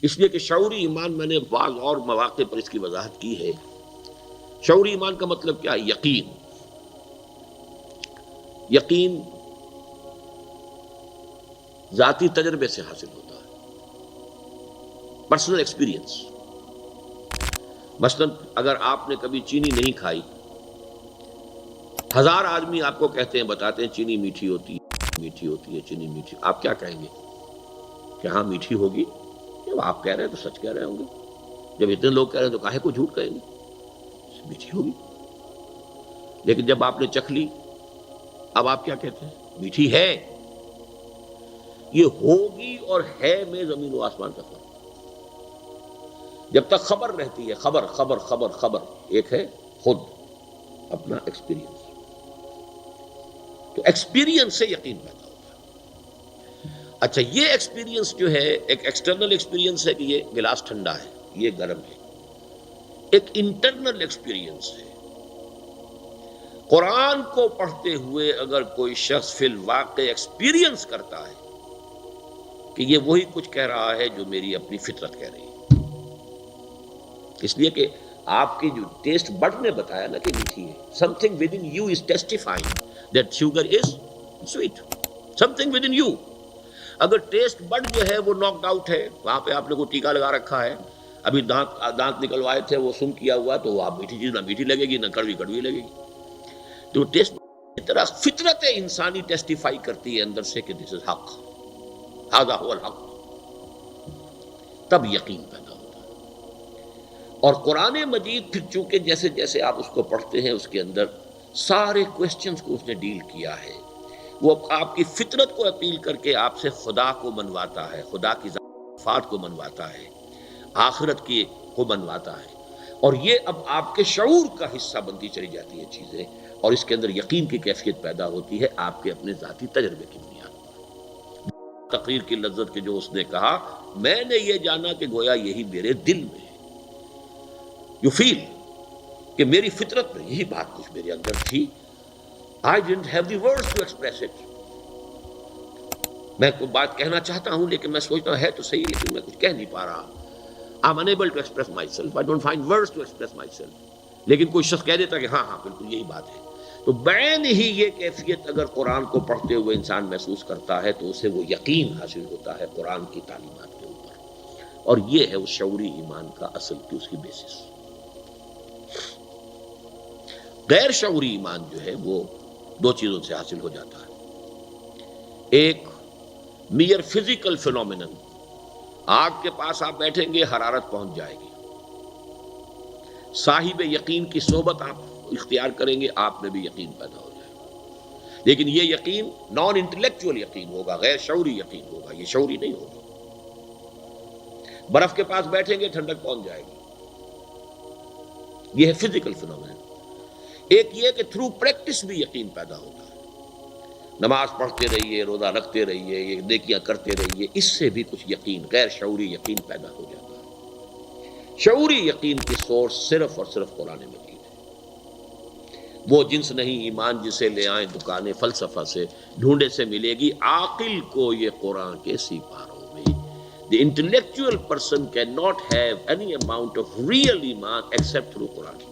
اس لیے کہ شعوری ایمان میں نے بعض اور مواقع پر اس کی وضاحت کی ہے. شعوری ایمان کا مطلب کیا ہے؟ یقین. یقین ذاتی تجربے سے حاصل ہوتا ہے، پرسنل ایکسپیرینس. مثلا اگر آپ نے کبھی چینی نہیں کھائی، 1000 آدمی آپ کو کہتے ہیں، بتاتے ہیں چینی میٹھی ہوتی ہے، میٹھی ہوتی ہے، چینی میٹھی، آپ کیا کہیں گے کہ ہاں میٹھی ہوگی؟ جب آپ کہہ رہے ہیں تو سچ کہہ رہے ہوں گے. جب اتنے لوگ کہہ رہے ہیں تو کاہے کو جھوٹ کہیں گے؟ میٹھی ہوگی. لیکن جب آپ نے چکھ لی، اب آپ کیا کہتے ہیں؟ میٹھی ہے. یہ ہوگی اور ہے میں زمین و آسمان کا فرق. جب تک خبر رہتی ہے، خبر خبر خبر خبر، ایک ہے خود اپنا ایکسپیرینس. تو ایکسپیرینس سے یقین پیدا ہوتا ہے. اچھا، یہ ایکسپیرینس جو ہے ایک ایکسٹرنل ایکسپیرینس ہے کہ یہ گلاس ٹھنڈا ہے، یہ گرم ہے. ایک انٹرنل ایکسپیرینس ہے. قرآن کو پڑھتے ہوئے اگر کوئی شخص فی الواقع ایکسپیرینس کرتا ہے کہ یہ وہی کچھ کہہ رہا ہے جو میری اپنی فطرت کہہ رہی ہے. اس لیے کہ آپ کی جو ٹیسٹ بڈ نے بتایا نا کہ میٹھی ہے. Something with in you is testifying that sugar is sweet. Something with in you. اگر ٹیسٹ بڈ جو ہے وہ ناکڈ آؤٹ ہے، وہاں پہ آپ نے کوئی ٹیکا لگا رکھا ہے، ابھی دانت نکلوائے تھے، وہ سن کیا ہوا، تو آپ میٹھی چیز نہ میٹھی لگے گی، نہ کڑوی کڑوی لگے گی. تو ٹیسٹ اس طرح فطرت انسانی ٹیسٹیفائی کرتی ہے اندر سے کہ دس از حق، ھذا ھو الحق. تب یقین پیدا ہوتا ہے. اور قرآن مجید پھر چونکہ جیسے جیسے آپ اس کو پڑھتے ہیں، اس کے اندر سارے کوسچنز کو اس نے ڈیل کیا ہے. وہ آپ کی فطرت کو اپیل کر کے آپ سے خدا کو منواتا ہے، خدا کی صفات کو منواتا ہے، آخرت کی کو منواتا ہے. اور یہ اب آپ کے شعور کا حصہ بنتی چلی جاتی ہیں چیزیں، اور اس کے اندر یقین کی کیفیت پیدا ہوتی ہے آپ کے اپنے ذاتی تجربے کی بنیاد پر. تقریر کی لذت کے جو اس نے کہا، میں نے یہ جانا کہ گویا یہی میرے دل میں ہے. یو فیل کہ میری فطرت میں یہی بات کچھ میرے اندر تھی. I didn't have the words to express it. میں کوئی بات کہنا چاہتا ہوں لیکن میں سوچتا ہوں ہے تو صحیح، لیکن میں کچھ کہہ نہیں پا رہا. I'm unable to express myself. I don't find words to express myself. لیکن کوئی شخص کہہ دیتا کہ ہاں ہاں بالکل یہی بات ہے. تو بعین ہی یہ کیفیت اگر قرآن کو پڑھتے ہوئے انسان محسوس کرتا ہے تو اسے وہ یقین حاصل ہوتا ہے قرآن کی تعلیمات کے اوپر. اور یہ ہے اس شعوری ایمان کا اصل کی اس کی بیسس. غیر شعوری ایمان جو ہے وہ دو چیزوں سے حاصل ہو جاتا ہے. ایک میئر فزیکل فینومینن، آگ کے پاس آپ بیٹھیں گے حرارت پہنچ جائے گی. صاحب یقین کی صحبت آپ اختیار کریں گے، آپ میں بھی یقین پیدا ہو جائے گا. لیکن یہ یقین نان انٹلیکچوئل یقین ہوگا، غیر شعوری یقین ہوگا، یہ شعوری نہیں ہوگا. برف کے پاس بیٹھیں گے ٹھنڈک پہنچ جائے گی، یہ ہے فزیکل فینومینن. ایک یہ کہ تھرو پریکٹس بھی یقین پیدا ہوتا ہے. نماز پڑھتے رہیے، روزہ رکھتے رہیے، یہ نیکیاں کرتے رہیے، اس سے بھی کچھ یقین، غیر شعوری یقین پیدا ہو جاتا ہے. شعوری یقین کی سورس صرف اور صرف قرآن مجید ہے. وہ جنس نہیں ایمان جسے لے آئیں دکانیں فلسفہ سے، ڈھونڈے سے ملے گی عاقل کو یہ قرآن کے سیپاروں میں. The intellectual person cannot have any amount of real iman except through Quran.